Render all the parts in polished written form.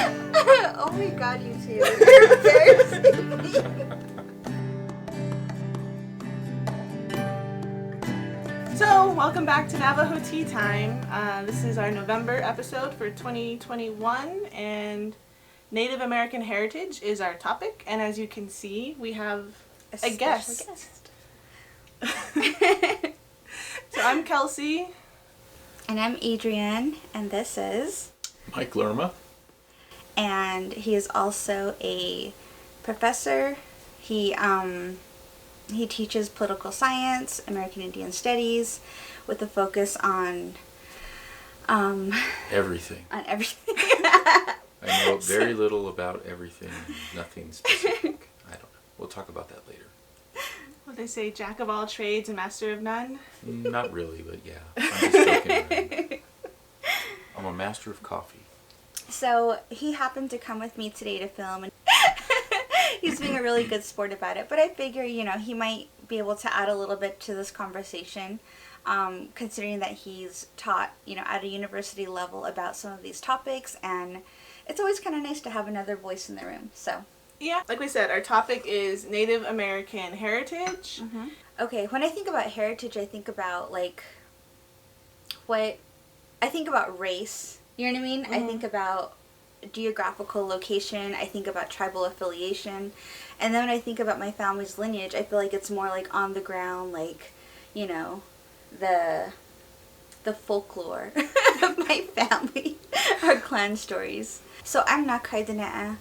Oh my god, you two. You're embarrassing me. So, welcome back to Navajo Tea Time. This is our November episode for 2021, and Native American heritage is our topic. And as you can see, we have a guest. So, I'm Kelsey. And I'm Adrienne, and this is Mike Lerma. And he is also a professor. He teaches political science, American Indian Studies, with a focus on Everything. On everything. I know very little about everything. Nothing specific. I don't know. We'll talk about that later. What they say, jack of all trades and master of none? Not really, but yeah. I'm just joking around. I'm a master of coffee. So he happened to come with me today to film, and he's being a really good sport about it. But I figure, he might be able to add a little bit to this conversation, considering that he's taught, at a university level about some of these topics, and it's always kind of nice to have another voice in the room. So. Yeah, like we said, our topic is Native American heritage. Mm-hmm. Okay, when I think about heritage, I think about, race. You know what I mean? Mm-hmm. I think about geographical location. I think about tribal affiliation. And then when I think about my family's lineage, I feel like it's more like on the ground, the folklore of my family, our clan stories. So I'm Nakaidana'a,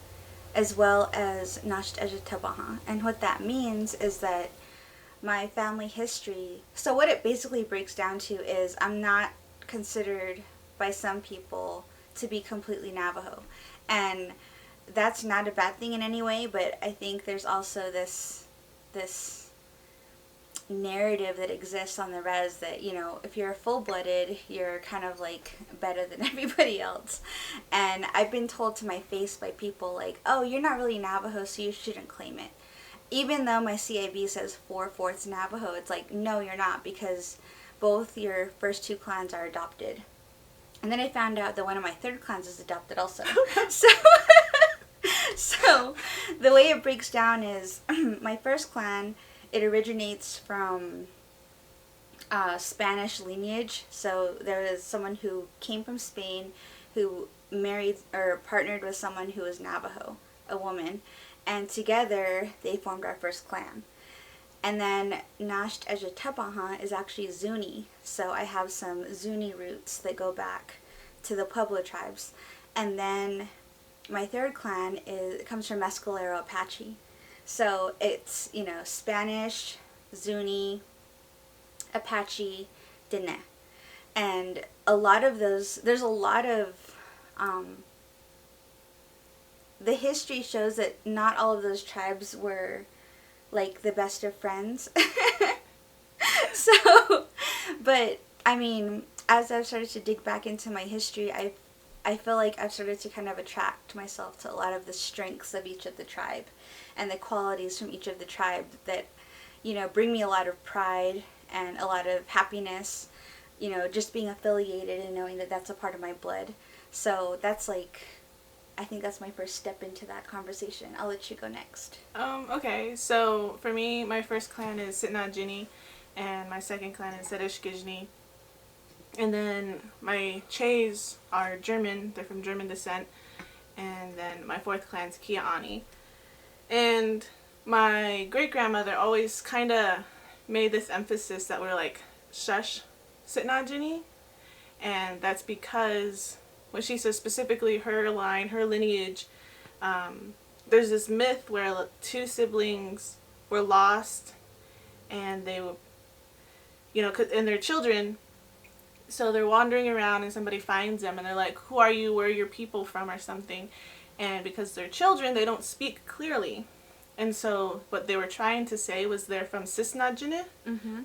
as well as Nasht Ejitabaha. And what that means is that my family history, so what it basically breaks down to is I'm not considered by some people to be completely Navajo. And that's not a bad thing in any way, but I think there's also this narrative that exists on the res that, if you're full-blooded, you're kind of better than everybody else. And I've been told to my face by people oh, you're not really Navajo, so you shouldn't claim it. Even though my CIB says 4/4 Navajo, it's no, you're not, because both your first two clans are adopted. And then I found out that one of my third clans is adopted also. So the way it breaks down is my first clan, it originates from Spanish lineage. So there was someone who came from Spain who married or partnered with someone who was Navajo, a woman. And together they formed our first clan. And then Nasht Ejitabaha is actually Zuni. So I have some Zuni roots that go back to the Pueblo tribes. And then my third clan comes from Mescalero Apache. So it's, Spanish, Zuni, Apache, Diné. And a lot of those, there's a lot of, the history shows that not all of those tribes were the best of friends. So, but I mean, as I've started to dig back into my history, I feel like I've started to kind of attract myself to a lot of the strengths of each of the tribe and the qualities from each of the tribe that, bring me a lot of pride and a lot of happiness, just being affiliated and knowing that that's a part of my blood. So that's I think that's my first step into that conversation. I'll let you go next. Okay, so for me, my first clan is Sitnagini, and my second clan is Sedishkijni. And then my Chays are German, they're from German descent. And then my fourth clan is Kia'ani. And my great-grandmother always kind of made this emphasis that we're shush Sitnagini. And that's because when she says specifically her line, her lineage, there's this myth where two siblings were lost and they were, and they're children. So they're wandering around and somebody finds them and they're like, who are you? Where are your people from? Or something. And because they're children, they don't speak clearly. And so what they were trying to say was they're from Sisnagini,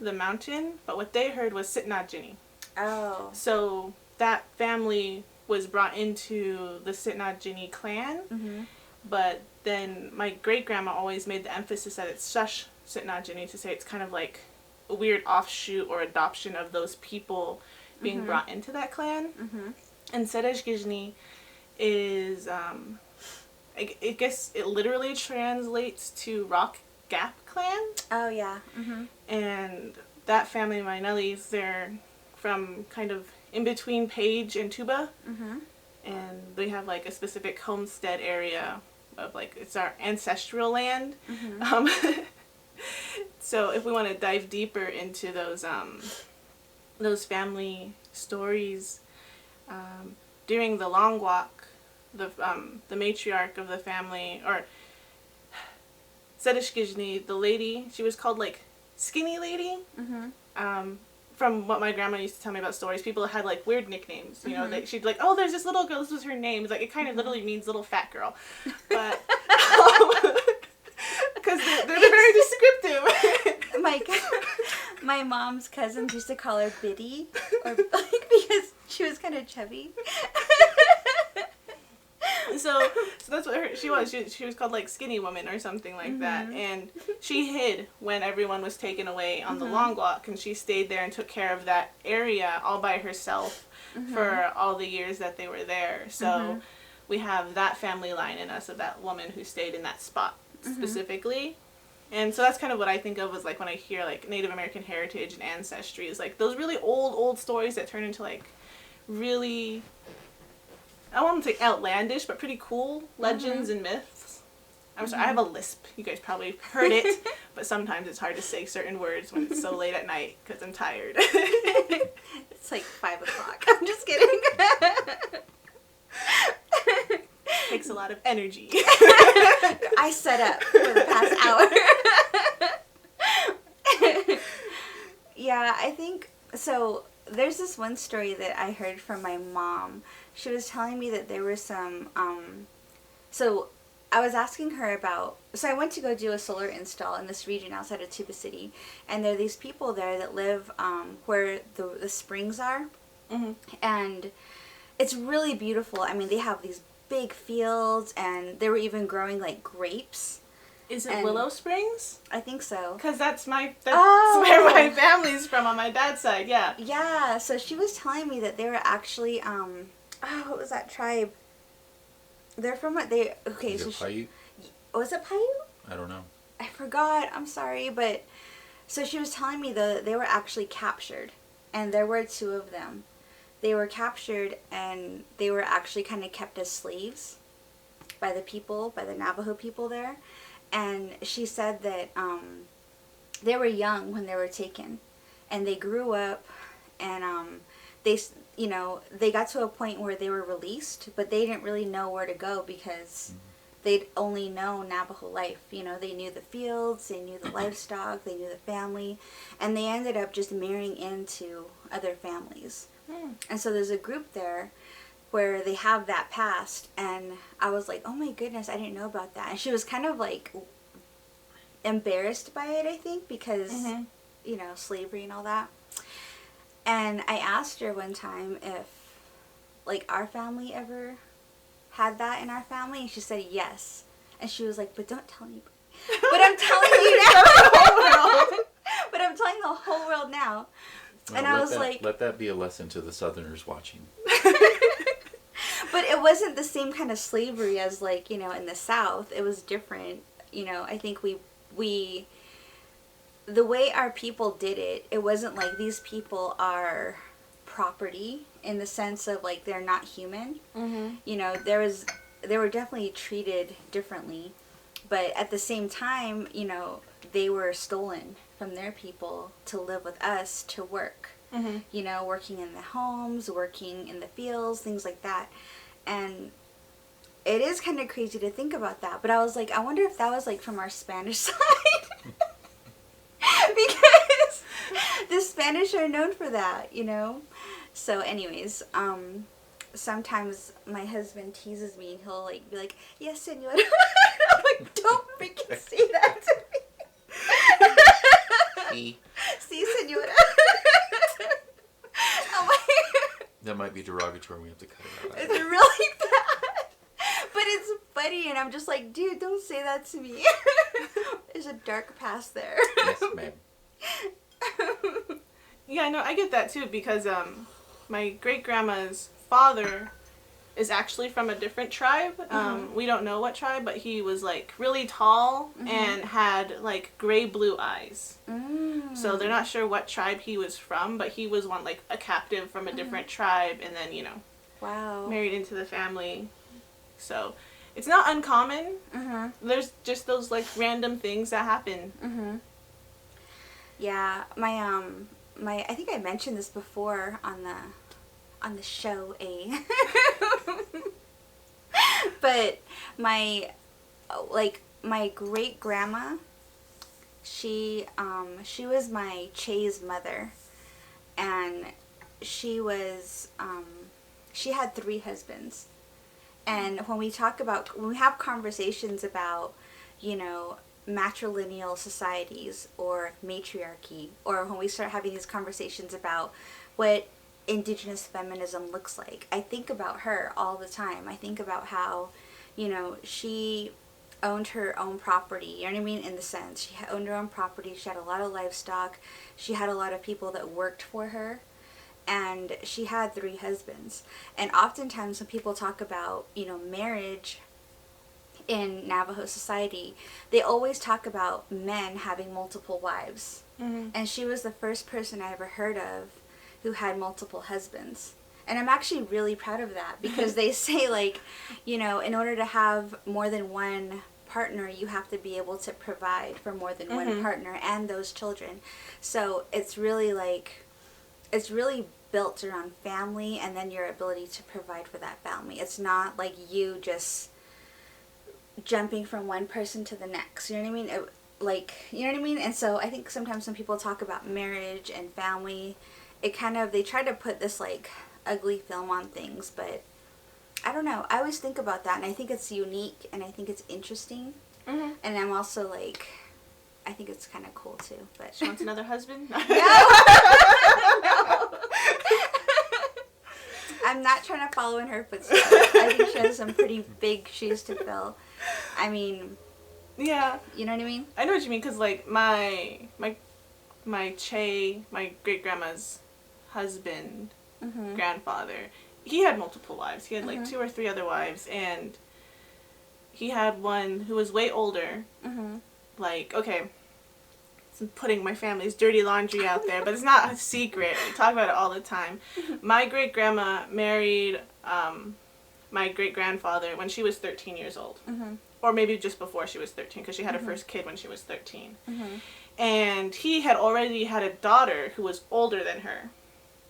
the mountain, but what they heard was Sitnagini. Oh. So that family was brought into the Sitnagini clan, but then my great-grandma always made the emphasis that it's Shush Sitnagini, to say it's kind of like a weird offshoot or adoption of those people being brought into that clan. And Sedeshgijni is, I guess it literally translates to Rock Gap Clan. Oh, yeah. Mm-hmm. And that family, my Nellies, they're from kind of in between Page and Tuba. Mm-hmm. And they have like a specific homestead area of like, it's our ancestral land. Mm-hmm. So if we want to dive deeper into those family stories, during the long walk, the matriarch of the family, or Sedishkijni, the lady, she was called like Skinny Lady. Mm-hmm. From what my grandma used to tell me about stories, people had like weird nicknames. You know, she'd be like, "Oh, there's this little girl. This was her name." It's like it kind of literally means little fat girl, but because they're very descriptive. My mom's cousins used to call her Biddy, or like because she was kind of chubby. So that's what she was. She was called like Skinny Woman or something like that. And she hid when everyone was taken away on the long walk, and she stayed there and took care of that area all by herself for all the years that they were there. So we have that family line in us of that woman who stayed in that spot specifically. And so that's kind of what I think of as like when I hear like Native American heritage and ancestry, is like those really old stories that turn into like really, I don't want to say outlandish, but pretty cool legends and myths. I'm sorry, I have a lisp. You guys probably heard it, but sometimes it's hard to say certain words when it's so late at night because I'm tired. It's like 5 o'clock. I'm just kidding. Takes a lot of energy. I set up for the past hour. Yeah, I think, so there's this one story that I heard from my mom. She was telling me that there were some, so I was asking her about, so I went to go do a solar install in this region outside of Tuba City, and there are these people there that live where the springs are, and it's really beautiful. I mean, they have these big fields, and they were even growing like grapes. Is it Willow Springs? I think so. Because that's where my family's from on my dad's side, yeah. Yeah, so she was telling me that they were actually, what was that tribe? They're from what they, okay, Is it Paiute? Was it Paiute? I don't know. I forgot, I'm sorry, but, so she was telling me that they were actually captured, and there were 2 of them. They were captured, and they were actually kind of kept as slaves by the Navajo people there. And she said that they were young when they were taken, and they grew up, and they got to a point where they were released, but they didn't really know where to go because they'd only known Navajo life. You know, they knew the fields, they knew the livestock, they knew the family, and they ended up just marrying into other families. And so there's a group there where they have that past, and I was like, oh my goodness, I didn't know about that. And she was kind of like embarrassed by it, I think, because you know, slavery and all that. And I asked her one time if like our family ever had that in our family, and she said yes. And she was like, but don't tell anybody. But I'm telling you now. But I'm telling the whole world now. Well, and I was like, let that be a lesson to the Southerners watching. But it wasn't the same kind of slavery as like, you know, in the South. It was different. You know, I think we the way our people did it, it wasn't like these people are property in the sense of like they're not human. You know, they were definitely treated differently, but at the same time, you know, they were stolen from their people to live with us, to work. You know, working in the homes, working in the fields, things like that. And it is kind of crazy to think about that, but I was like, I wonder if that was like from our Spanish side. Because the Spanish are known for that, you know? So anyways, sometimes my husband teases me and he'll like be like, yes, senora. I'm like, don't freaking say that to me. Sí, senora. I'm like, That might be derogatory. We have to cut it out. it's really bad. But it's funny, and I'm just like, dude, don't say that to me. There's a dark past there. Yes, ma'am. Yeah, no, I get that too, because my great-grandma's father is actually from a different tribe. We don't know what tribe, but he was like really tall and had like gray-blue eyes. So they're not sure what tribe he was from, but he was one, like a captive from a different tribe, and then, you know, wow, married into the family. So it's not uncommon. There's just those like random things that happen. Yeah, my I think I mentioned this before on the show, but my great grandma, she was my Che's mother, and she had 3 husbands. And when we have conversations about, you know, matrilineal societies or matriarchy, or when we start having these conversations about what indigenous feminism looks like, I think about her all the time. I think about how, you know, she owned her own property, you know what I mean, in the sense. She owned her own property, she had a lot of livestock, she had a lot of people that worked for her, and she had 3 husbands. And oftentimes when people talk about, you know, marriage in Navajo society, they always talk about men having multiple wives. And she was the first person I ever heard of who had multiple husbands. And I'm actually really proud of that, because they say, like, you know, in order to have more than one partner, you have to be able to provide for more than one partner and those children. So it's really built around family and then your ability to provide for that family. It's not like you just jumping from one person to the next, you know what I mean? You know what I mean? And so I think sometimes when people talk about marriage and family, they try to put this like ugly film on things, but I don't know. I always think about that, and I think it's unique, and I think it's interesting. And I'm also like, I think it's kind of cool too. But She wants another husband? No. I'm not trying to follow in her footsteps. I think she has some pretty big shoes to fill. I mean, yeah. You know what I mean? I know what you mean, because like my great-grandma's husband, grandfather, he had multiple wives. He had like 2 or 3 other wives, and he had one who was way older. Like, okay, I'm putting my family's dirty laundry out there, but it's not a secret. We talk about it all the time. My great-grandma married my great-grandfather when she was 13 years old. Or maybe just before she was 13, because she had her first kid when she was 13. And he had already had a daughter who was older than her.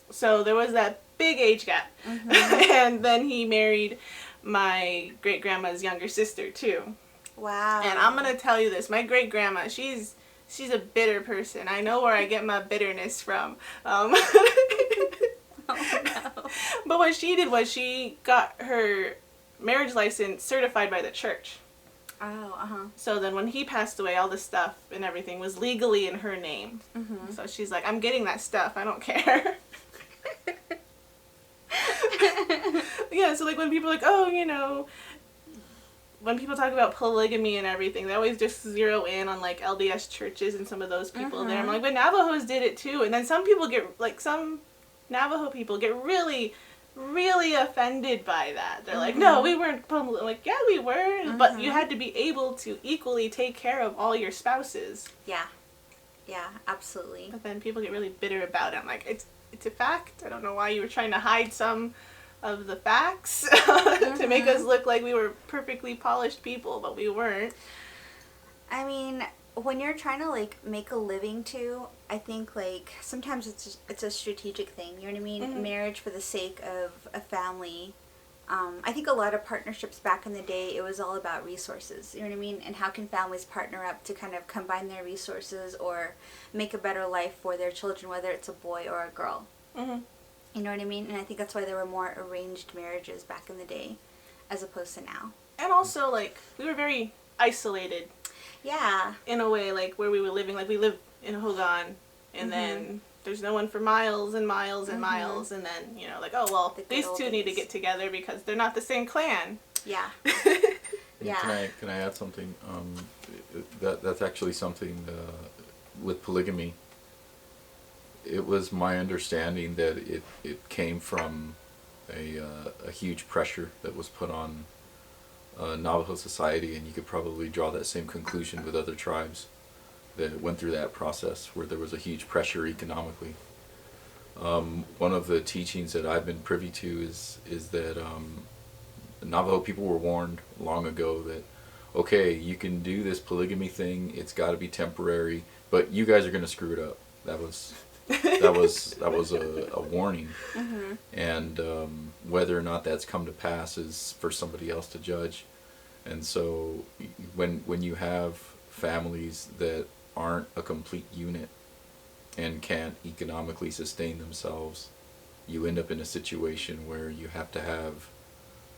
So there was that big age gap. And then he married my great-grandma's younger sister, too. Wow. And I'm going to tell you this. My great-grandma, she's a bitter person. I know where I get my bitterness from. Oh, no. But what she did was she got her marriage license certified by the church. Oh, So then when he passed away, all the stuff and everything was legally in her name. So she's like, I'm getting that stuff. I don't care. Yeah, so like when people are like, oh, you know, when people talk about polygamy and everything, they always just zero in on like LDS churches and some of those people there. I'm like, but Navajos did it too. And then some Navajo people get really, really offended by that. They're like, no, we weren't I'm like, yeah, we were, but you had to be able to equally take care of all your spouses. Yeah, absolutely. But then people get really bitter about it. I'm like, it's a fact. I don't know why you were trying to hide some of the facts to make us look like we were perfectly polished people, but we weren't. I mean, when you're trying to like make a living too, I think like sometimes it's a strategic thing, you know what I mean? Marriage for the sake of a family. I think a lot of partnerships back in the day, it was all about resources, you know what I mean? And how can families partner up to kind of combine their resources or make a better life for their children, whether it's a boy or a girl. You know what I mean? And I think that's why there were more arranged marriages back in the day as opposed to now. And also, like, we were very isolated. Yeah. In a way, like, where we were living. Like, we lived in Hogan, and then there's no one for miles and miles and miles, and then, you know, like, oh, well, these two need to get together because they're not the same clan. Yeah. Yeah. Can I add something? That's actually something with polygamy. It was my understanding that it came from a huge pressure that was put on Navajo society, and you could probably draw that same conclusion with other tribes that went through that process where there was a huge pressure economically. One of the teachings that I've been privy to is that Navajo people were warned long ago that, okay, you can do this polygamy thing, it's got to be temporary, but you guys are going to screw it up. That was a warning. Mm-hmm. And whether or not that's come to pass is for somebody else to judge. And so when you have families that aren't a complete unit and can't economically sustain themselves, you end up in a situation where you have to have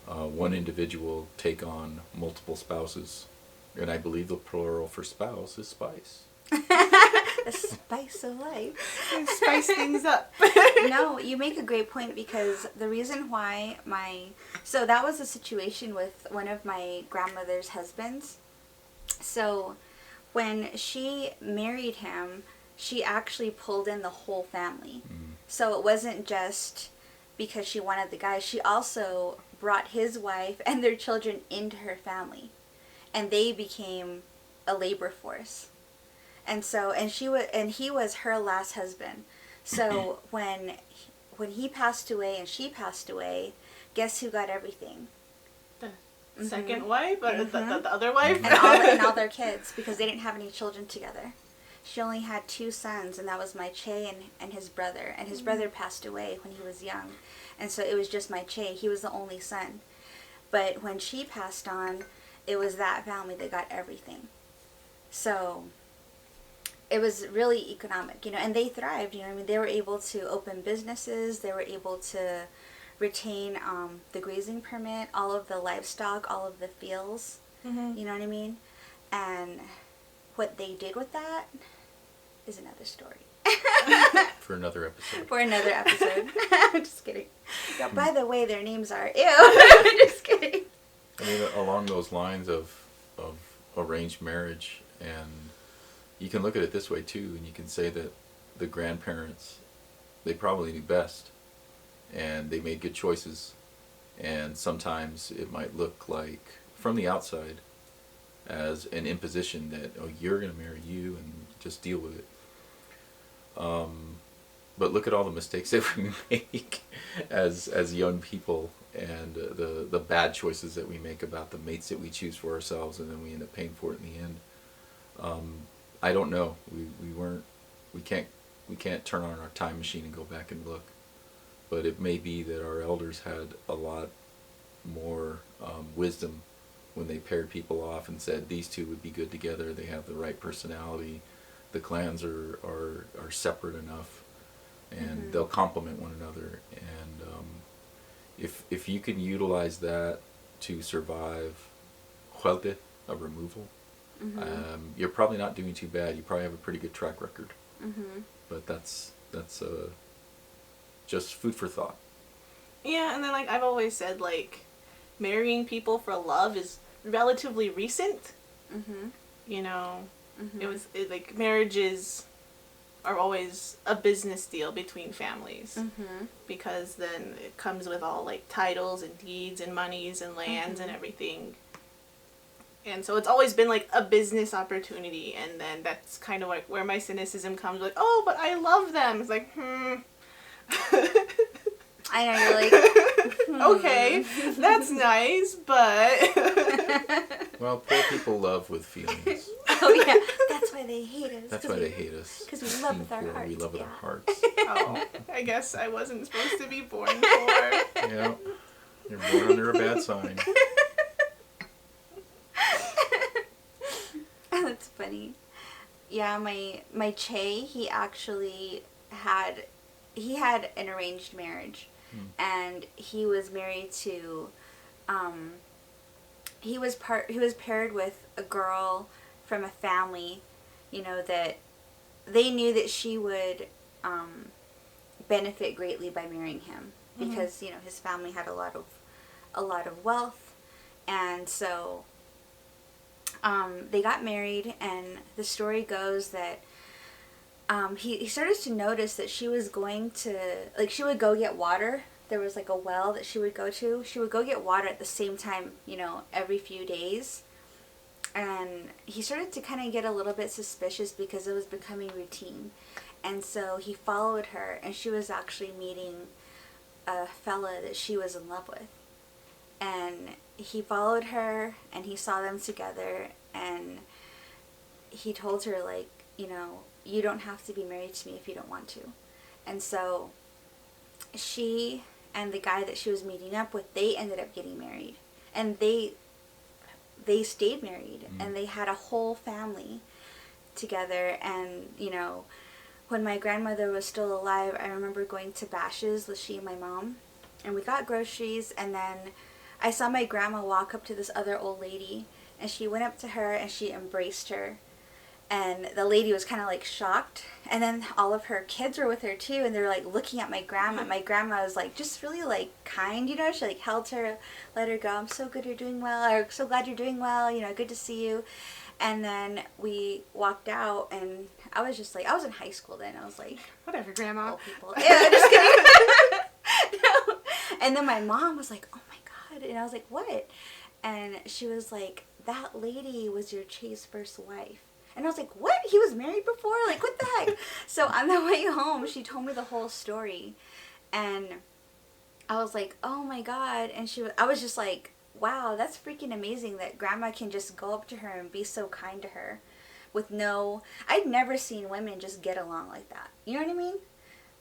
one individual take on multiple spouses. And I believe the plural for spouse is spice. The spice of life. Spice things up. No, you make a great point, because the reason why so that was a situation with one of my grandmother's husbands. So when she married him, she actually pulled in the whole family. So it wasn't just because she wanted the guy. She also brought his wife and their children into her family, and they became a labor force. And so, and he was her last husband. So when he passed away and she passed away, guess who got everything? The second wife, or the other wife, and all their kids, because they didn't have any children together. She only had 2 sons, and that was my Che and his brother. And his brother passed away when he was young, and so it was just my Che. He was the only son. But when she passed on, it was that family that got everything. So it was really economic, and they thrived, I mean, they were able to open businesses, they were able to retain the grazing permit, all of the livestock, all of the fields, you know what I mean? And what they did with that is another story. For another episode. For another episode. I'm just kidding. Yeah, by the way, their names are, ew, just kidding. I mean, along those lines of arranged marriage, and you can look at it this way too, and you can say that the grandparents, they probably knew best, and they made good choices, and sometimes it might look like, from the outside, as an imposition that, oh, you're going to marry you, and just deal with it. But look at all the mistakes that we make as young people, and the bad choices that we make about the mates that we choose for ourselves, and then we end up paying for it in the end. I don't know. We can't turn on our time machine and go back and look, but it may be that our elders had a lot more wisdom when they paired people off and said these two would be good together. They have the right personality. The clans are separate enough, and they'll complement one another. And if you can utilize that to survive huelte, a removal, you're probably not doing too bad. You probably have a pretty good track record. But that's just food for thought. Yeah, and then I've always said, marrying people for love is relatively recent. Marriages are always a business deal between families, because then it comes with all titles and deeds and monies and lands and everything. And so it's always been a business opportunity, and then that's kind of where my cynicism comes, oh, but I love them. It's I know, you're okay, that's nice, but... Well, poor people love with feelings. Oh, yeah, that's why they hate us. That's why they hate us. Because we love with our hearts. We love with our hearts. Oh, I guess I wasn't supposed to be born for... Yeah, you're born under a bad sign. That's funny. Yeah, my Che, he actually had an arranged marriage, and he was married to, he was paired with a girl from a family, that they knew that she would benefit greatly by marrying him, because his family had a lot of wealth, and so they got married, and the story goes that he started to notice that she was going to, she would go get water. there was like a well that she would go to. She would go get water at the same time, you know, every few days. And he started to kind of get a little bit suspicious because it was becoming routine. And so he followed her, and she was actually meeting a fella that she was in love with. And he followed her, and he saw them together, and he told her, like, you know, you don't have to be married to me if you don't want to. And so she and the guy that she was meeting up with, they ended up getting married. And they stayed married, and they had a whole family together. And, you know, when my grandmother was still alive, I remember going to Bash's with she and my mom, and we got groceries, and then I saw my grandma walk up to this other old lady, and she went up to her and she embraced her. And the lady was kind of like shocked, and then all of her kids were with her too, and they were like looking at my grandma. My grandma was like just really like kind, you know. She like held her, let her go. I'm so good you're doing well, or so glad you're doing well, you know, good to see you. And then we walked out, and I was just like, I was in high school then. I was like, whatever, Grandma. old people. Yeah, just kidding. No. And then my mom was like, oh my God, and I was like, what? And she was like, that lady was your Chase first wife. And I was like, what? He was married before? Like, what the heck? So on the way home, she told me the whole story. And I was like, oh my God. And I was just like, wow, that's freaking amazing that grandma can just go up to her and be so kind to her with I'd never seen women just get along like that. You know what I mean?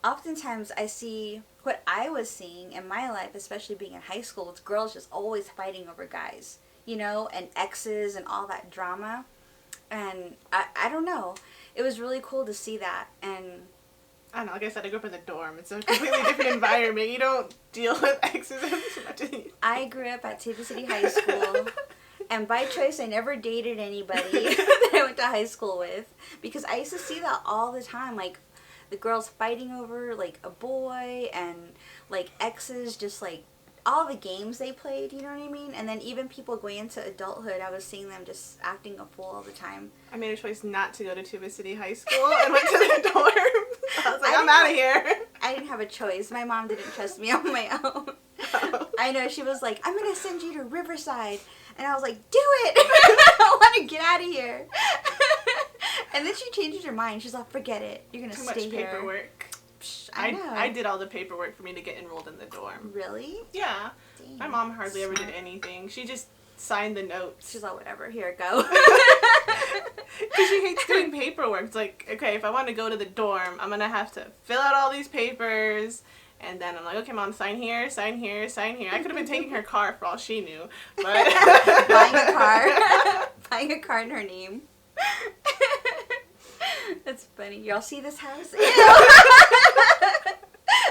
Oftentimes I see what I was seeing in my life, especially being in high school, with girls just always fighting over guys, you know, and exes and all that drama. And I don't know. It was really cool to see that. And I don't know, like I said, I grew up in the dorm. It's a completely different environment. You don't deal with exes as much as you. I grew up at Table City High School. And by choice, I never dated anybody that I went to high school with. Because I used to see that all the time. Like, the girls fighting over, like, a boy. And, like, exes just, like, all the games they played, you know what I mean? And then even people going into adulthood, I was seeing them just acting a fool all the time. I made a choice not to go to Tuba City High School and went to the dorm. I was like, I'm out of here. I didn't have a choice. My mom didn't trust me on my own. Oh. I know, she was like, I'm going to send you to Riverside. And I was like, do it! I want to get out of here. And then she changed her mind. She's like, forget it. You're going to stay here. Too much paperwork. I know. I did all the paperwork for me to get enrolled in the dorm. Really? Yeah. Dang. My mom hardly ever did anything. She just signed the notes. She's like, whatever, here, go. Because she hates doing paperwork. It's like, okay, if I want to go to the dorm, I'm going to have to fill out all these papers. And then I'm like, okay, Mom, sign here, sign here, sign here. I could have been taking her car for all she knew. But Buying a car in her name. That's funny. Y'all see this house? Ew.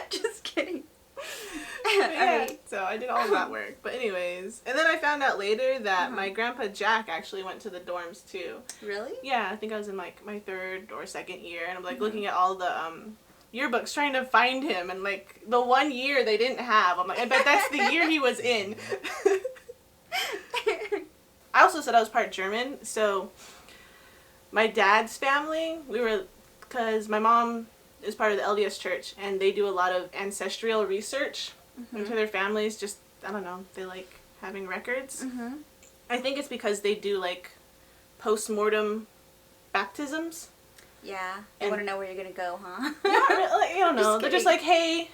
Just kidding. Yeah, Right. so I did all that work. But anyways, and then I found out later that my grandpa Jack actually went to the dorms too. Really? Yeah, I think I was in like my 3rd or 2nd year, and I'm like looking at all the yearbooks trying to find him, and like the one year they didn't have, I'm like, I bet that's the year he was in. I also said I was part German, so my dad's family, because my mom is part of the LDS Church, and they do a lot of ancestral research into their families. Just, I don't know, they like having records. Mm-hmm. I think it's because they do like post-mortem baptisms. Yeah, they want to know where you're going to go, huh? Yeah, like, you don't know. They're just kidding. like, hey,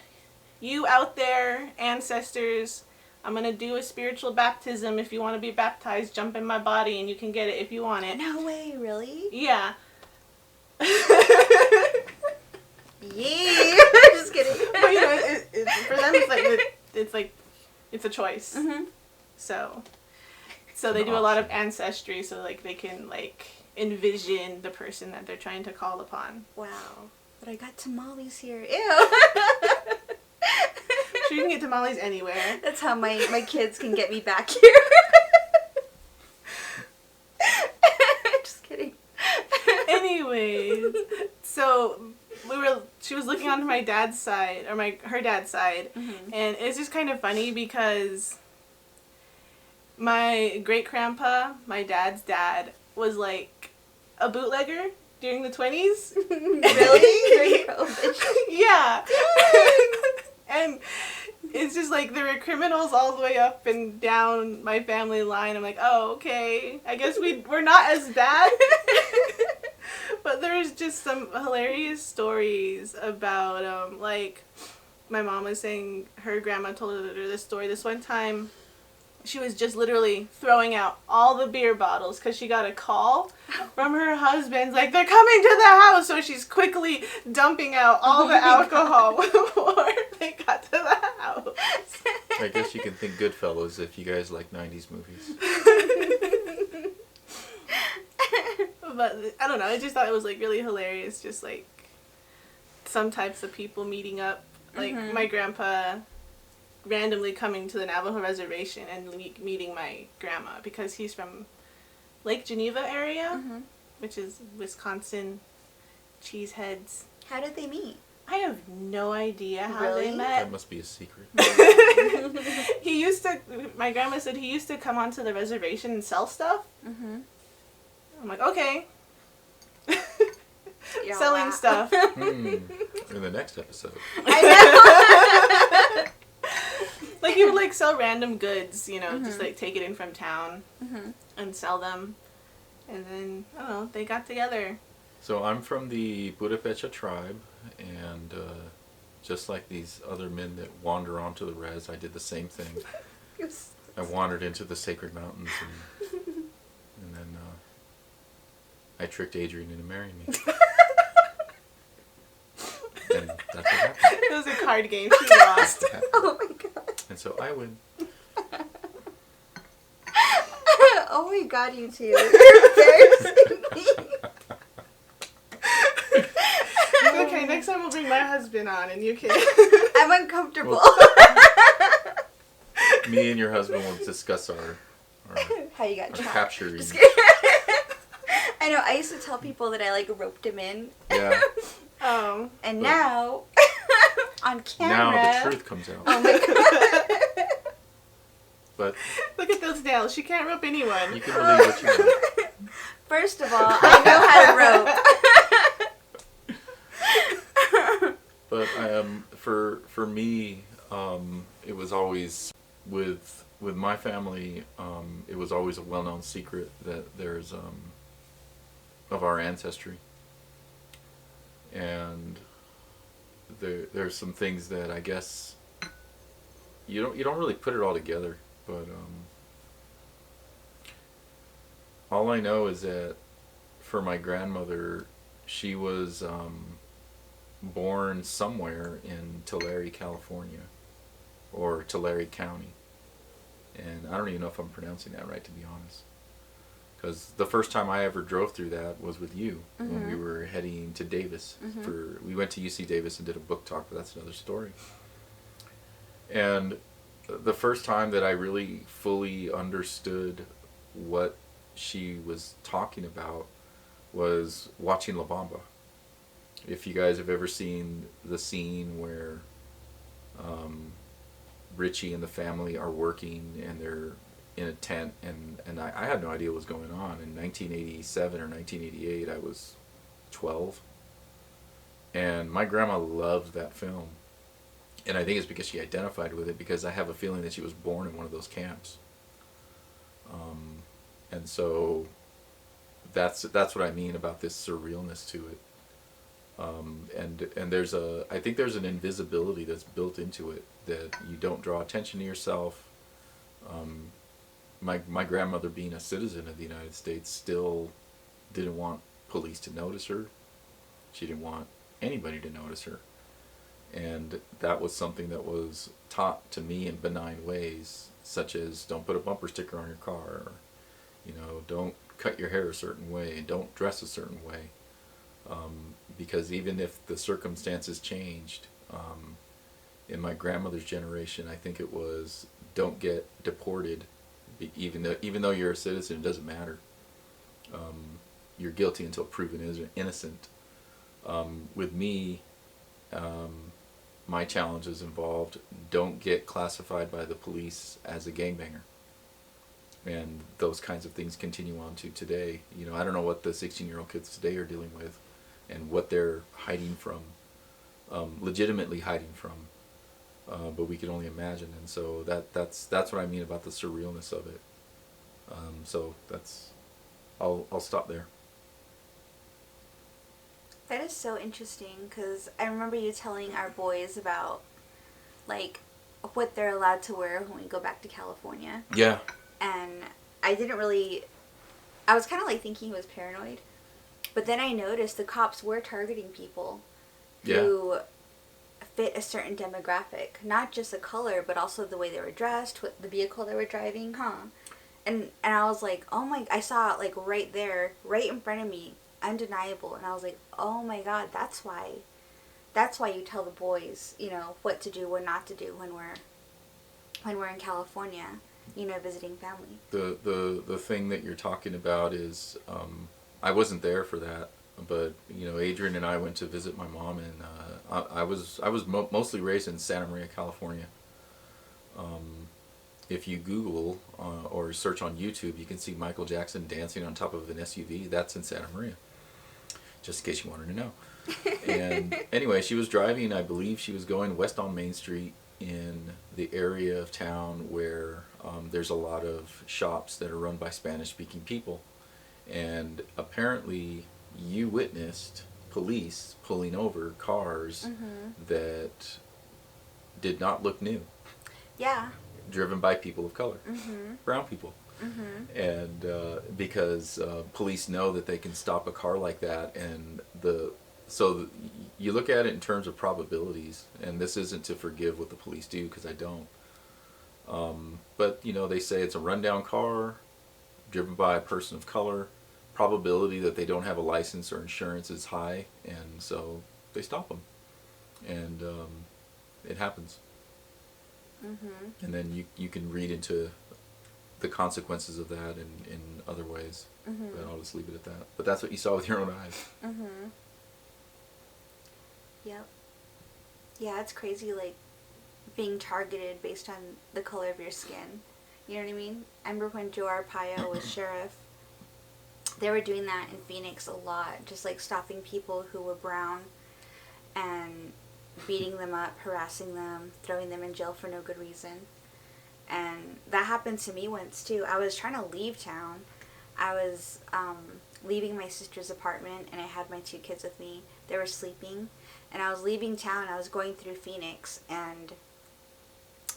you out there, ancestors, I'm going to do a spiritual baptism. If you want to be baptized, jump in my body and you can get it if you want it. No way, really? Yeah. Yeah. Just kidding. But, you know, for them, it's like, it's a choice. Mm-hmm. So they do a lot of ancestry so, like, they can, like, envision the person that they're trying to call upon. Wow. But I got tamales here. Ew. Sure, you can get tamales anywhere. That's how my kids can get me back here. Just kidding. Anyways, so she was looking onto my dad's side, or her dad's side, and it's just kind of funny because my great-grandpa, my dad's dad, was like a bootlegger during the 20s. Really? During COVID? Yeah. And it's just like there were criminals all the way up and down my family line. I'm like, oh, okay. I guess we're not as bad. But there's just some hilarious stories about, like, my mom was saying her grandma told her this story. This one time, she was just literally throwing out all the beer bottles because she got a call from her husband. Like, they're coming to the house. So she's quickly dumping out all the alcohol before they got to the house. I guess you can think Goodfellas if you guys like 90s movies. But I don't know. I just thought it was like really hilarious. Just like some types of people meeting up. Like my grandpa randomly coming to the Navajo reservation and meeting my grandma because he's from Lake Geneva area, which is Wisconsin, cheeseheads. How did they meet? I have no idea how they met. That must be a secret. My grandma said he used to come onto the reservation and sell stuff. I'm like, okay. Selling stuff. In the next episode. I know. Like, he would, like, sell random goods, you know, just, like, take it in from town and sell them. And then, I don't know, they got together. So I'm from the Budapecha tribe, and just like these other men that wander onto the res, I did the same thing. I wandered into the sacred mountains, and then I tricked Adrian into marrying me. And that's what happened. It was a card game. She lost. Oh my god. And so I win. Oh my god, you two. You're embarrassing me. Okay, next time we'll bring my husband on and you can... I'm uncomfortable. Me and your husband will discuss our How you got our trapped. capture. Just kidding. I know, I used to tell people that I, like, roped him in. Yeah. Oh. And now, on camera... Now the truth comes out. Oh my god. But Look at those nails. She can't rope anyone. you can believe what you want. First of all, I know how to rope. But for me, it was always with my family. It was always a well-known secret that there's of our ancestry, and there's some things that I guess you don't really put it all together. But all I know is that for my grandmother, she was born somewhere in Tulare, California, or Tulare County. And I don't even know if I'm pronouncing that right, to be honest. Because the first time I ever drove through that was with you when we were heading to Davis. We went to UC Davis and did a book talk, but that's another story. And the first time that I really fully understood what she was talking about was watching La Bamba. If you guys have ever seen the scene where Richie and the family are working and they're in a tent, and I had no idea what was going on. In 1987 or 1988, I was 12. And my grandma loved that film. And I think it's because she identified with it, because I have a feeling that she was born in one of those camps. And so that's what I mean about this surrealness to it. And I think there's an invisibility that's built into it, that you don't draw attention to yourself. My grandmother, being a citizen of the United States, still didn't want police to notice her. She didn't want anybody to notice her. And that was something that was taught to me in benign ways, such as don't put a bumper sticker on your car, or, don't cut your hair a certain way, don't dress a certain way. Because even if the circumstances changed, in my grandmother's generation, I think it was don't get deported, even though you're a citizen, it doesn't matter. You're guilty until proven innocent. With me, my challenges involved don't get classified by the police as a gangbanger. And those kinds of things continue on to today. I don't know what the 16-year-old kids today are dealing with and what they're hiding from, legitimately hiding from. but we can only imagine. And so that's what I mean about the surrealness of it. So that's I'll stop there. That is so interesting, because I remember you telling our boys about, like, what they're allowed to wear when we go back to California. Yeah. And I didn't really... I was kind of, like, thinking he was paranoid. But then I noticed the cops were targeting people who fit a certain demographic. Not just the color, but also the way they were dressed, what the vehicle they were driving, And I was like, oh my... I saw it, like, right there, right in front of me, undeniable. And I was like, oh my God, that's why you tell the boys, you know, what to do, what not to do when we're in California, you know, visiting family. The thing that you're talking about is, I wasn't there for that, but you know, Adrian and I went to visit my mom, and I was mostly raised in Santa Maria, California. If you Google or search on YouTube, you can see Michael Jackson dancing on top of an SUV. That's in Santa Maria, just in case you wanted to know. And anyway, she was driving, I believe she was going west on Main Street in the area of town where there's a lot of shops that are run by Spanish-speaking people. And apparently you witnessed police pulling over cars that did not look new. Yeah. Driven by people of color, brown people. And because police know that they can stop a car like that, and you look at it in terms of probabilities, and this isn't to forgive what the police do, because I don't. But you know, they say it's a rundown car driven by a person of color. Probability that they don't have a license or insurance is high, and so they stop them, and it happens. And then you can read into the consequences of that in other ways. But I'll just leave it at that. But that's what you saw with your own eyes. Yep. Yeah, it's crazy, like, being targeted based on the color of your skin. You know what I mean? I remember when Joe Arpaio was sheriff, they were doing that in Phoenix a lot. Just, like, stopping people who were brown and beating them up, harassing them, throwing them in jail for no good reason. And that happened to me once too. I was trying to leave town. I was leaving my sister's apartment, and I had my 2 kids with me. They were sleeping, and I was leaving town. I was going through Phoenix, and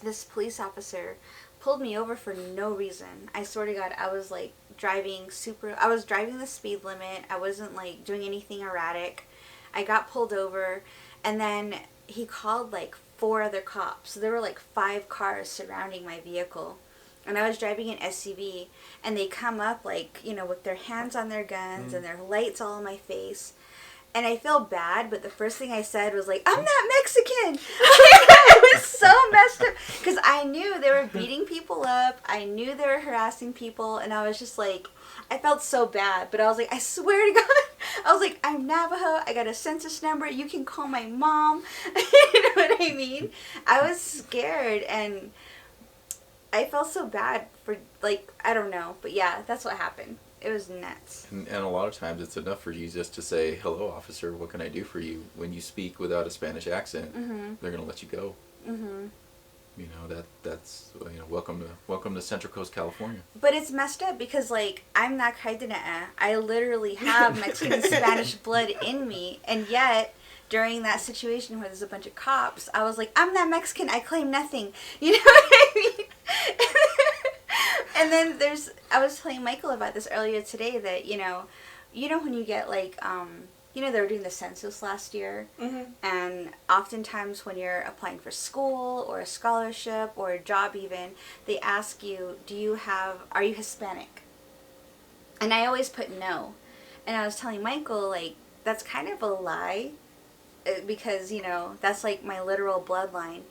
this police officer pulled me over for no reason. I swear to God, I was like driving the speed limit. I wasn't like doing anything erratic. I got pulled over, and then he called like 4 other cops. So there were like 5 cars surrounding my vehicle. And I was driving an SUV, and they come up like, you know, with their hands on their guns and their lights all in my face. And I feel bad, but the first thing I said was like, I'm not Mexican! It was so messed up. Because I knew they were beating people up. I knew they were harassing people. And I was just like, I felt so bad. But I was like, I swear to God. I was like, I'm Navajo. I got a census number. You can call my mom. You know what I mean? I was scared. And I felt so bad for, like, I don't know. But yeah, that's what happened. It was nuts. And a lot of times it's enough for you just to say, hello, officer, what can I do for you? When you speak without a Spanish accent, they're going to let you go. You know, that's you know, welcome to Central Coast, California. But it's messed up because, like, I'm not Kaidanaa. I literally have Mexican and Spanish blood in me, and yet during that situation where there's a bunch of cops, I was like, I'm not Mexican. I claim nothing. You know what I mean? And then I was telling Michael about this earlier today that, you know when you get like, you know, they were doing the census last year, and oftentimes when you're applying for school or a scholarship or a job even, they ask you, are you Hispanic? And I always put no. And I was telling Michael, like, that's kind of a lie, because, you know, that's like my literal bloodline.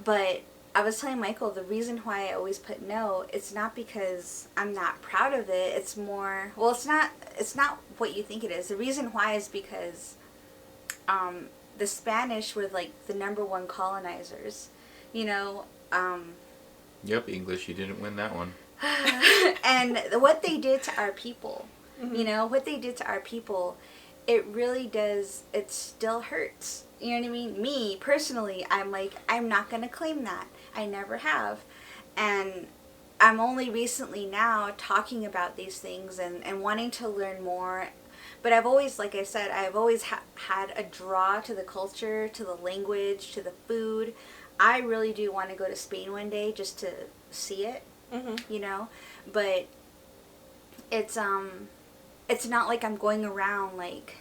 But I was telling Michael the reason why I always put no, it's not because I'm not proud of it. It's more, well, it's not what you think it is. The reason why is because the Spanish were like the #1 colonizers, you know. Yep, English, you didn't win that one. And what they did to our people, you know, what they did to our people, it really does, it still hurts. You know what I mean? Me, personally, I'm like, I'm not going to claim that. I never have. And I'm only recently now talking about these things and wanting to learn more. But I've always, like I said, I've always had a draw to the culture, to the language, to the food. I really do want to go to Spain one day just to see it, you know? But it's not like I'm going around, like,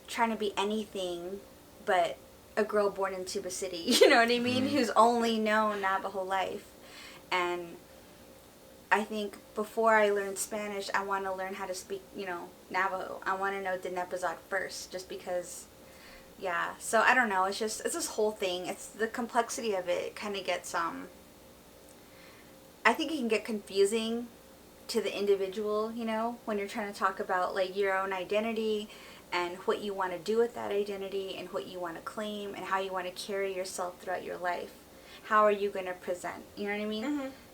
trying to be anything but a girl born in Tuba City, you know what I mean? Who's only known Navajo life. And I think before I learn Spanish, I want to learn how to speak, you know, Navajo. I want to know Dinepazad first, just because, yeah. So I don't know, it's this whole thing. It's the complexity of it kind of gets, I think it can get confusing to the individual, you know, when you're trying to talk about, like, your own identity and what you want to do with that identity and what you want to claim and how you want to carry yourself throughout your life. How are you going to present? You know what I mean?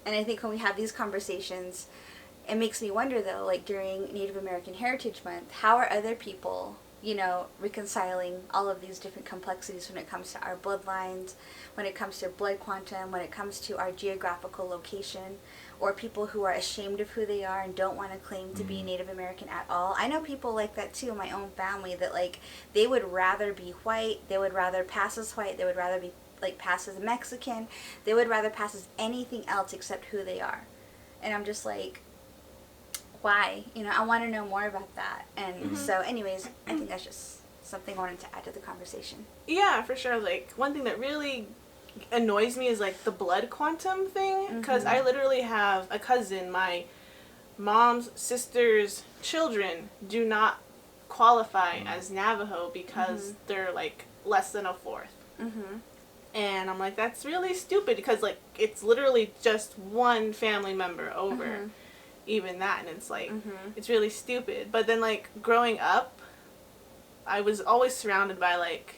And I think when we have these conversations, it makes me wonder, though, like during Native American Heritage Month, how are other people, you know, reconciling all of these different complexities when it comes to our bloodlines, when it comes to blood quantum, when it comes to our geographical location, or people who are ashamed of who they are and don't want to claim to be Native American at all. I know people like that too in my own family, that like they would rather be white, they would rather pass as white, they would rather be like pass as Mexican, they would rather pass as anything else except who they are. And I'm just like, why? You know, I want to know more about that. And so anyways, I think that's just something I wanted to add to the conversation. Yeah, for sure. Like, one thing that really annoys me is like the blood quantum thing, because I literally have a cousin, my mom's sister's children do not qualify as Navajo because they're like less than a fourth. And I'm like, that's really stupid, because like it's literally just one family member over even that, and it's like it's really stupid. But then like growing up, I was always surrounded by like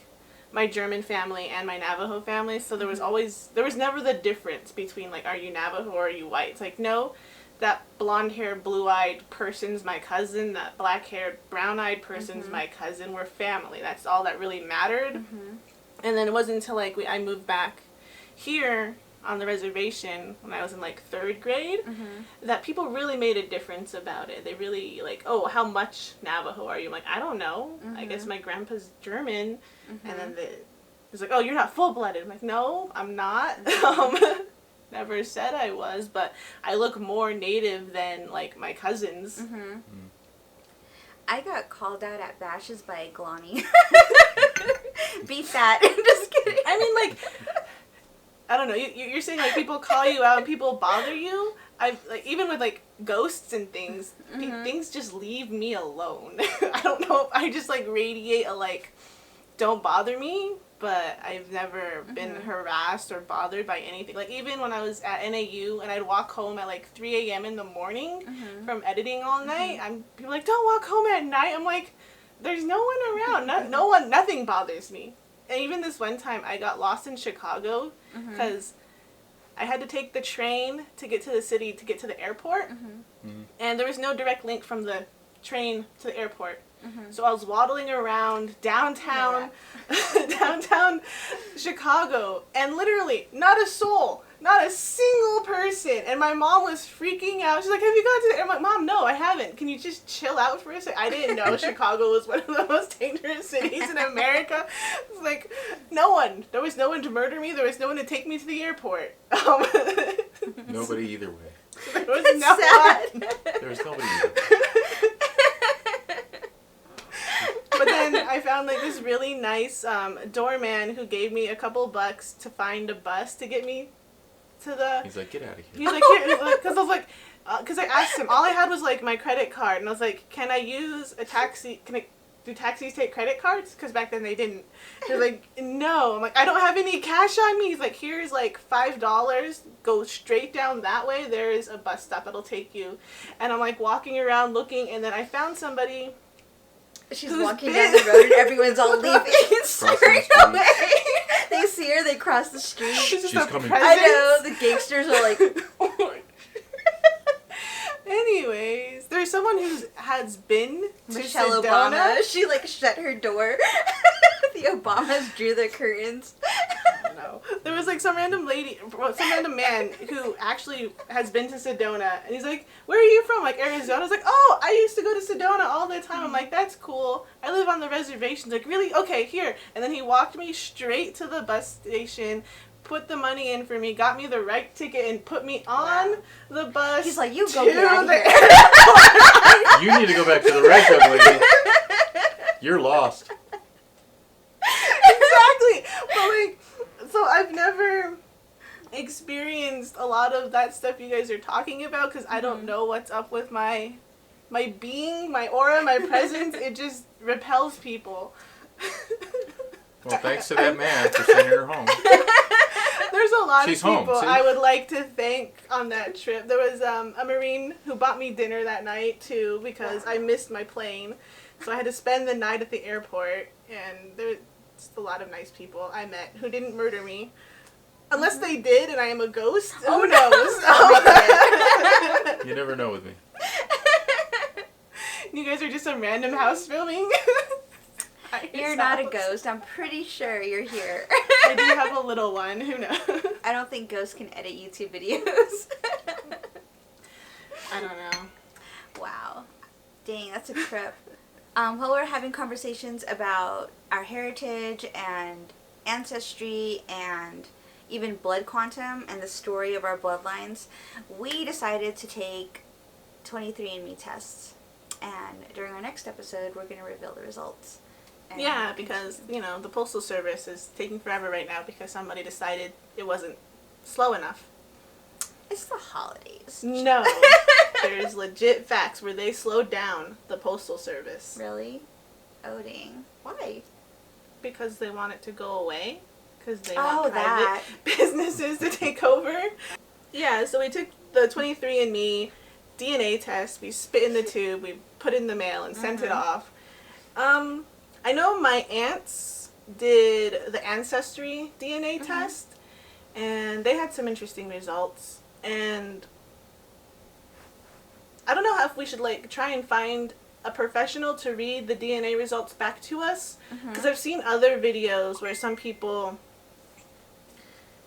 my German family and my Navajo family, so there was never the difference between like, are you Navajo or are you white? It's like, no, that blonde-haired, blue-eyed person's my cousin, that black-haired, brown-eyed person's my cousin. We're family. That's all that really mattered. And then it wasn't until like I moved back here on the reservation when I was in like 3rd grade that people really made a difference about it. They really like, oh, how much Navajo are you? I'm like, I don't know. I guess my grandpa's German. And then it's like, oh, you're not full-blooded. I'm like, no, I'm not. Never said I was, but I look more Native than like my cousins. I got called out at bashes by Glani. Beat that. I'm just kidding. I mean, like, I don't know. You're saying like people call you out and people bother you. I've like, even with like ghosts and things, things just leave me alone. I don't know if I just like radiate a like, don't bother me. But I've never been harassed or bothered by anything. Like, even when I was at NAU and I'd walk home at like 3 a.m. in the morning from editing all night, people are like, don't walk home at night. I'm like, there's no one around. Nothing bothers me. And even this one time, I got lost in Chicago because I had to take the train to get to the city to get to the airport. And there was no direct link from the train to the airport. So I was waddling around downtown Chicago, and literally not a soul, not a single person. And my mom was freaking out. She's like, have you gone to the... I'm like, Mom, no, I haven't. Can you just chill out for a second? I didn't know Chicago was one of the most dangerous cities in America. It's like, no one. There was no one to murder me. There was no one to take me to the airport. Nobody either way. There was That's no sad. one. There's nobody either way. But then I found like this really nice doorman who gave me a couple bucks to find a bus to get me to the... He's like, get out of here. He's like, here, because I was like, because I asked him, all I had was like my credit card, and I was like, can I use a taxi? Do taxis take credit cards? Because back then they didn't. They're like, no. I'm like, I don't have any cash on me. He's like, here's like $5. Go straight down that way. There is a bus stop that'll take you. And I'm like walking around looking, and then I found somebody. She's walking down the road and everyone's all leaving and staring away. They see her, they cross the street. She's coming. I know, the gangsters are like... Anyways, there's someone who has been to Michelle Sedona. Obama. She like shut her door The Obamas drew the curtains. No. There was like some random man who actually has been to Sedona, and he's like, "Where are you from?" Like, Arizona. I was like, "Oh, I used to go to Sedona all the time." I'm like, "That's cool. I live on the reservation." Like, really? Okay, here. And then he walked me straight to the bus station, put the money in for me, got me the right ticket, and put me on the bus. He's like, "You go get out of here." You need to go back to the reg, young lady. You're lost. Exactly. But like, so I've never experienced a lot of that stuff you guys are talking about because I don't know what's up with my being, my aura, my presence. It just repels people. Well, thanks to that man for sending her home. There's a lot She's of people home, see? I would like to thank on that trip. There was a Marine who bought me dinner that night too because I missed my plane. So I had to spend the night at the airport, and there's just a lot of nice people I met who didn't murder me. Unless they did and I am a ghost. Oh, Who knows? You never know with me. You guys are just some random house filming. You're not a ghost. I'm pretty sure you're here. I do have a little one. Who knows? I don't think ghosts can edit YouTube videos. I don't know. Wow. Dang, that's a trip. While we're having conversations about our heritage and ancestry and even blood quantum and the story of our bloodlines, we decided to take 23andMe tests. And during our next episode, we're going to reveal the results. And Yeah, because, you know, the Postal Service is taking forever right now because somebody decided it wasn't slow enough. It's the holidays. No. There's legit facts where they slowed down the Postal Service. Really? Oh, dang. Why? Because they want it to go away. Because they Oh, want private businesses to take over. Yeah, so we took the 23andMe DNA test. We spit in the tube. We put it in the mail and sent it off. I know my aunts did the Ancestry DNA test. And they had some interesting results. And I don't know if we should like try and find a professional to read the DNA results back to us. Because I've seen other videos where some people,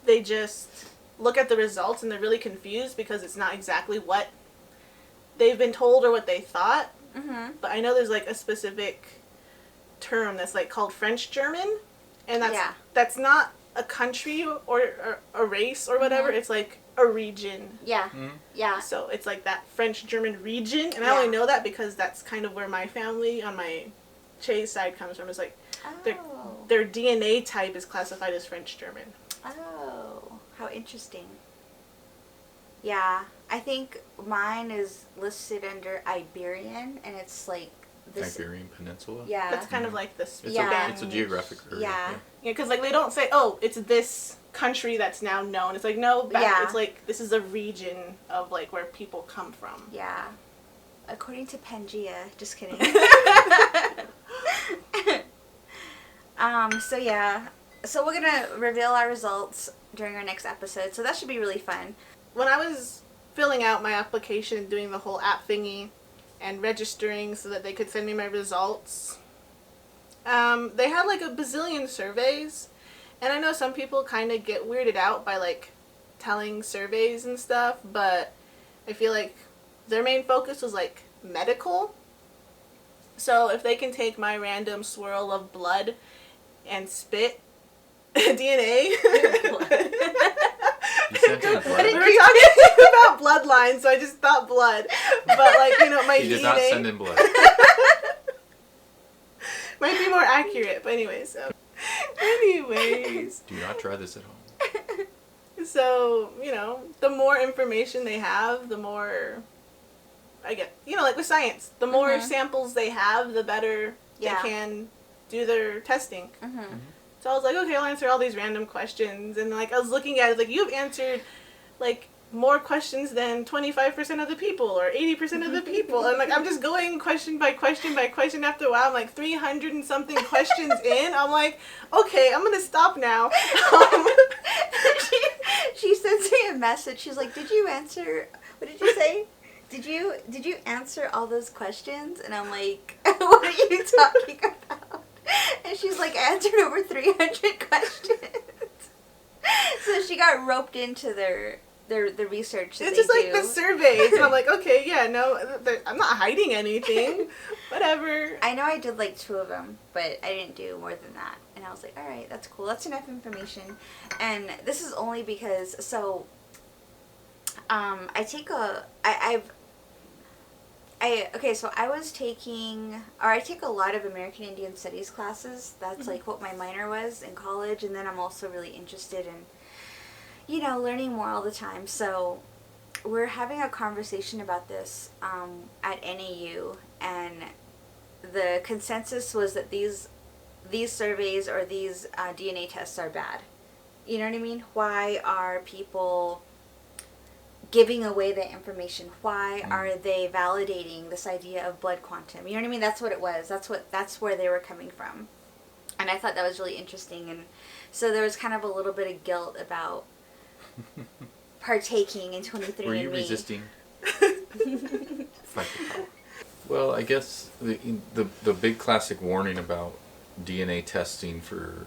they just look at the results and they're really confused because it's not exactly what they've been told or what they thought. But I know there's like a specific term that's like called French German. And that's not a country or a race or whatever. It's like a region. Yeah. Yeah. So it's like that French German region, and I only know that because that's kind of where my family on my Che's side comes from. It's like their DNA type is classified as French German. Oh, how interesting. Yeah, I think mine is listed under Iberian, and it's like this Iberian Peninsula? Yeah. That's kind of like the It's, Spanish. it's a geographic area. Yeah. Yeah, because like they don't say, oh, it's this country that's now known. It's like, no, it's like this is a region of like where people come from. Yeah. According to Pangea. Just kidding. So yeah. So we're gonna reveal our results during our next episode. So that should be really fun. When I was filling out my application, doing the whole app thingy, and registering so that they could send me my results, they had like a bazillion surveys, and I know some people kind of get weirded out by like telling surveys and stuff, but I feel like their main focus was like medical. So if they can take my random swirl of blood and spit DNA. You sent in blood? We were talking about bloodlines, so I just thought blood. But like, you know, my He did DNA not send in blood. might be more accurate, but anyways. Anyways. Do not try this at home. So, you know, the more information they have, the more, I get, you know, like with science, the more samples they have, the better they can do their testing. So I was like, okay, I'll answer all these random questions. And like, I was looking at it, like, you've answered like more questions than 25% of the people or 80% of the people. And like, I'm just going question by question by question. After a while, I'm like 300 and something questions in. I'm like, okay, I'm going to stop now. She sends me a message. She's like, did you answer, what did you say? Did you answer all those questions? And I'm like, what are you talking about? And she's like answered over 300 questions. So she got roped into the research that It's they just like do. the surveys. And I'm like, okay, yeah, no, I'm not hiding anything. Whatever. I know I did like 2 of them, but I didn't do more than that. And I was like, all right, that's cool. That's enough information. And this is only because, so, I take a lot of American Indian Studies classes. That's like what my minor was in college. And then I'm also really interested in, learning more all the time. So we're having a conversation about this at NAU, and the consensus was that these surveys or these DNA tests are bad. You know what I mean? Why are people giving away the information? Why are they validating this idea of blood quantum? You know what I mean? That's what it was. That's where they were coming from. And I thought that was really interesting. And so there was kind of a little bit of guilt about partaking in 23andMe. Were you resisting? Fight the power. Well, I guess the big classic warning about DNA testing for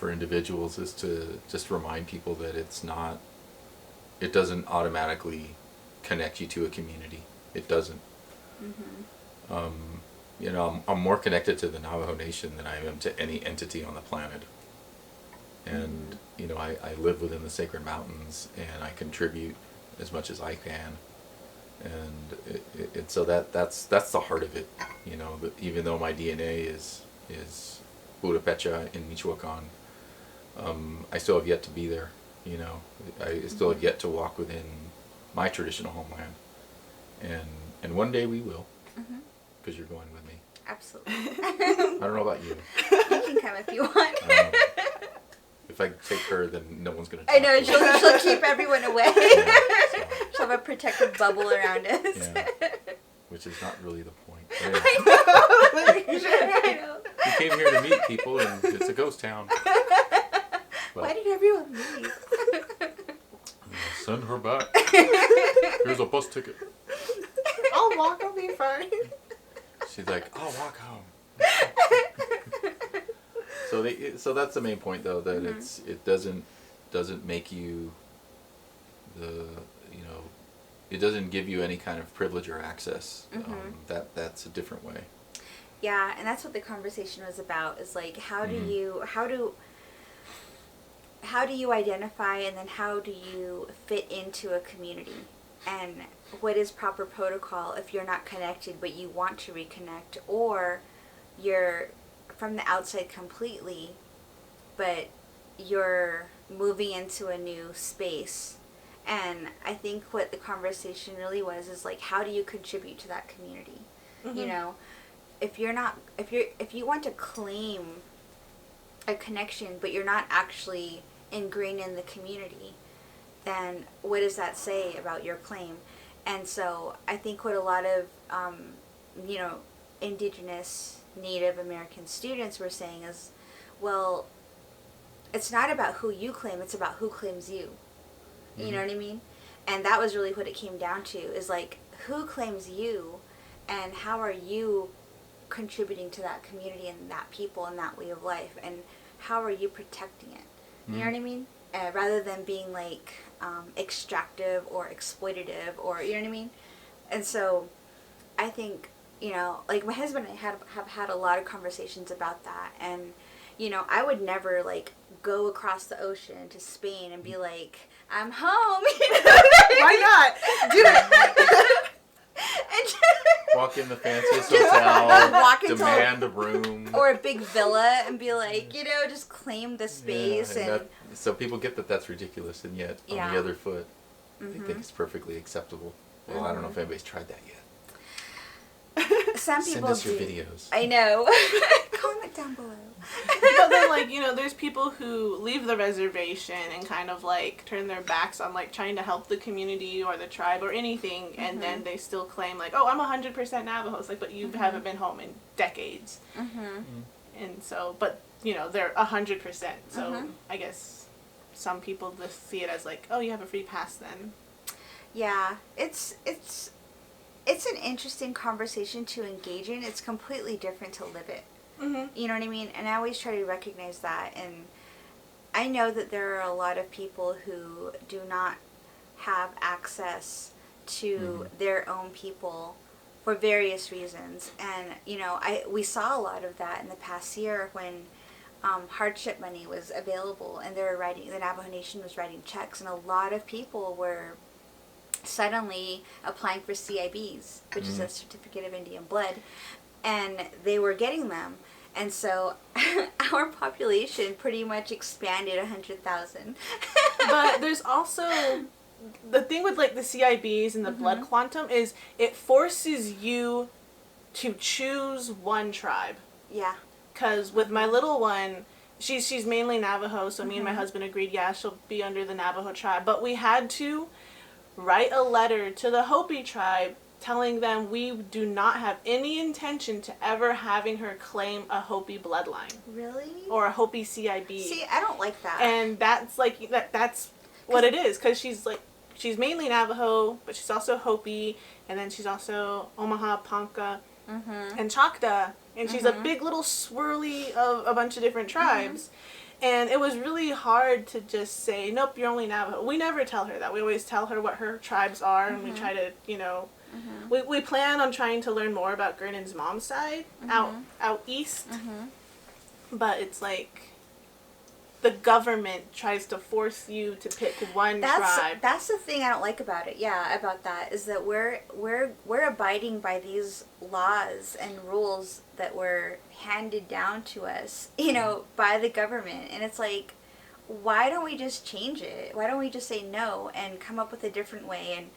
individuals is to just remind people that it doesn't automatically connect you to a community. It doesn't. I'm more connected to the Navajo Nation than I am to any entity on the planet. And I live within the sacred mountains, and I contribute as much as I can. And so that's the heart of it, But even though my DNA is Purepecha in Michoacan, I still have yet to be there. I still have yet to walk within my traditional homeland, and one day we will, because you're going with me. Absolutely. I don't know about you. You can come if you want. If I take her, then no one's gonna. I know, she'll keep everyone away. Yeah, so. She'll have a protective bubble around us. Yeah. Which is not really the point. I know. You came here to meet people, and it's a ghost town. Why did everyone leave? Send her back. Here's a bus ticket. I'll walk, I'll be fine. She's like, I'll walk home. So that's the main point, though, that it doesn't make you it doesn't give you any kind of privilege or access. That's a different way. Yeah, and that's what the conversation was about. Is like, how do you identify, and then how do you fit into a community, and what is proper protocol if you're not connected but you want to reconnect, or you're from the outside completely, but you're moving into a new space. And I think what the conversation really was is like, how do you contribute to that community? If you want to claim a connection but you're not actually ingrained in the community, then what does that say about your claim? And so I think what a lot of indigenous Native American students were saying is, well, it's not about who you claim, it's about who claims you. You know what I mean? And that was really what it came down to, is like, who claims you, and how are you contributing to that community and that people and that way of life, and how are you protecting it? You know what I mean? Rather than being like extractive or exploitative, or, you know what I mean? And so I think, like my husband and I have had a lot of conversations about that, and I would never like go across the ocean to Spain and be like, I'm home. Why not? Do it. Walk in the fanciest hotel, demand a room. Or a big villa and be like, just claim the space. Yeah, so people get that that's ridiculous, and yet on the other foot, they think it's perfectly acceptable. Well, I don't know if anybody's tried that yet. Some people Send us your videos. I know. Comment down below. But then, there's people who leave the reservation and kind of, turn their backs on, trying to help the community or the tribe or anything, and then they still claim, oh, I'm 100% Navajo. It's but you haven't been home in decades. And so, but, they're 100%. So, I guess some people just see it as, oh, you have a free pass then. Yeah, it's an interesting conversation to engage in. It's completely different to live it. Mm-hmm. You know what I mean? And I always try to recognize that. And I know that there are a lot of people who do not have access to their own people for various reasons. And, you know, we saw a lot of that in the past year when hardship money was available and the Navajo Nation was writing checks, and a lot of people were suddenly applying for CIBs, which is a Certificate of Indian Blood, and they were getting them. And so our population pretty much expanded 100,000. But there's also the thing with like the CIBs and the blood quantum is it forces you to choose one tribe. Yeah. Because with my little one, she's mainly Navajo, so me and my husband agreed, yeah, she'll be under the Navajo tribe. But we had to write a letter to the Hopi tribe telling them we do not have any intention to ever having her claim a Hopi bloodline. Really? Or a Hopi CIB. See, I don't like that. And that's like, that's what it is. Because she's mainly Navajo, but she's also Hopi, and then she's also Omaha, Ponca, and Choctaw. And she's a big little swirly of a bunch of different tribes. And it was really hard to just say, nope, you're only Navajo. We never tell her that. We always tell her what her tribes are, and we try to, you know, we plan on trying to learn more about Gernon's mom's side out east. But it's like the government tries to force you to pick one tribe. That's the thing I don't like about it. Yeah, about that is that we're abiding by these laws and rules that were handed down to us, you know, by the government. And it's like, why don't we just change it? Why don't we just say no and come up with a different way? And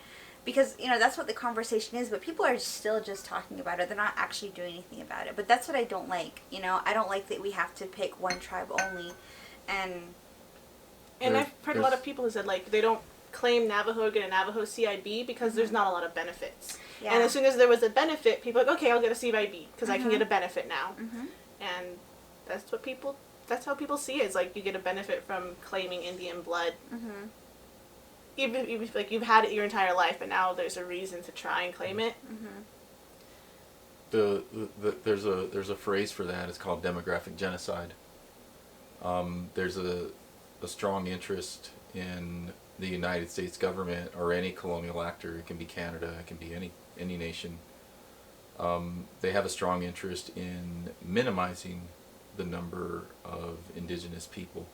because, you know, that's what the conversation is, but people are still just talking about it. They're not actually doing anything about it. But that's what I don't like. You know, I don't like that we have to pick one tribe only. And I've heard a lot of people who said, like, they don't claim Navajo or get a Navajo CIB because there's not a lot of benefits. Yeah. And as soon as there was a benefit, people were like, okay, I'll get a CIB because I can get a benefit now. And that's how people see it. It's like you get a benefit from claiming Indian blood. Even if like you've had it your entire life, but now there's a reason to try and claim it. There's a phrase for that. It's called demographic genocide. There's a strong interest in the United States government or any colonial actor. It can be Canada, it can be any nation. They have a strong interest in minimizing the number of indigenous people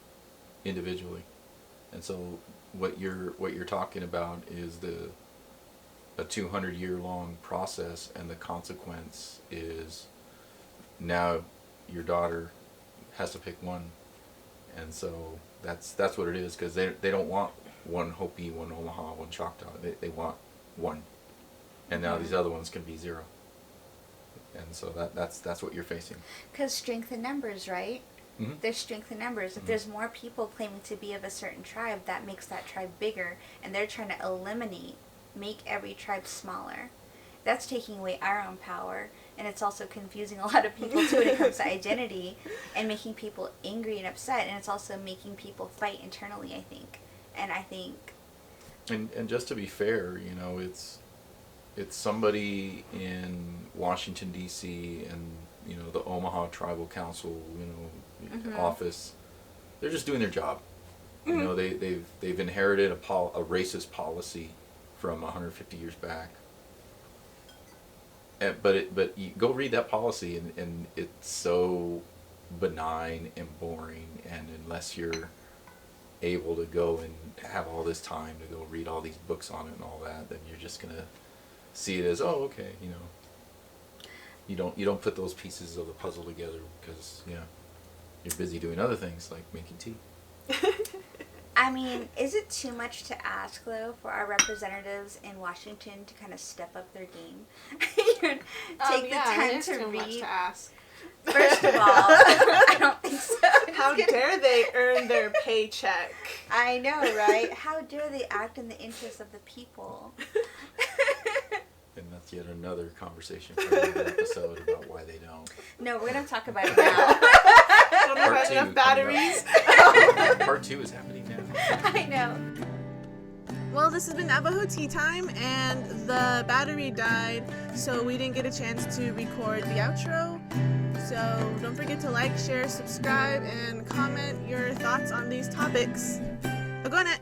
individually. And so what you're talking about is a 200-year-long process, and the consequence is now your daughter has to pick one. And so that's what it is, because they don't want one Hopi, one Omaha, one Choctaw. They want one, and now these other ones can be zero. And so that's what you're facing. Because strength in numbers, right? There's strength in numbers. If there's more people claiming to be of a certain tribe, that makes that tribe bigger, and they're trying to make every tribe smaller. That's taking away our own power, and it's also confusing a lot of people too when it comes to identity, and making people angry and upset, and it's also making people fight internally, I think. And I think... And just to be fair, you know, it's somebody in Washington, D.C., and, you know, the Omaha Tribal Council, you know, office. They're just doing their job. You know, they've inherited a racist policy from 150 years back. But you go read that policy, and it's so benign and boring, and unless you're able to go and have all this time to go read all these books on it and all that, then you're just gonna see it as, oh, okay, you know, you don't put those pieces of the puzzle together because, you know, you're busy doing other things like making tea. I mean, is it too much to ask, though, for our representatives in Washington to kind of step up their game? Take the time to read. Much to ask. First of all, I don't think so. How dare they earn their paycheck? I know, right? How dare they act in the interest of the people? And that's yet another conversation for another episode about why they don't. No, we're going to talk about it now. Don't have enough batteries. Part 2 is happening now. I know. Well, this has been Navajo Tea Time, and the battery died, so we didn't get a chance to record the outro. So don't forget to like, share, subscribe, and comment your thoughts on these topics. Go on it!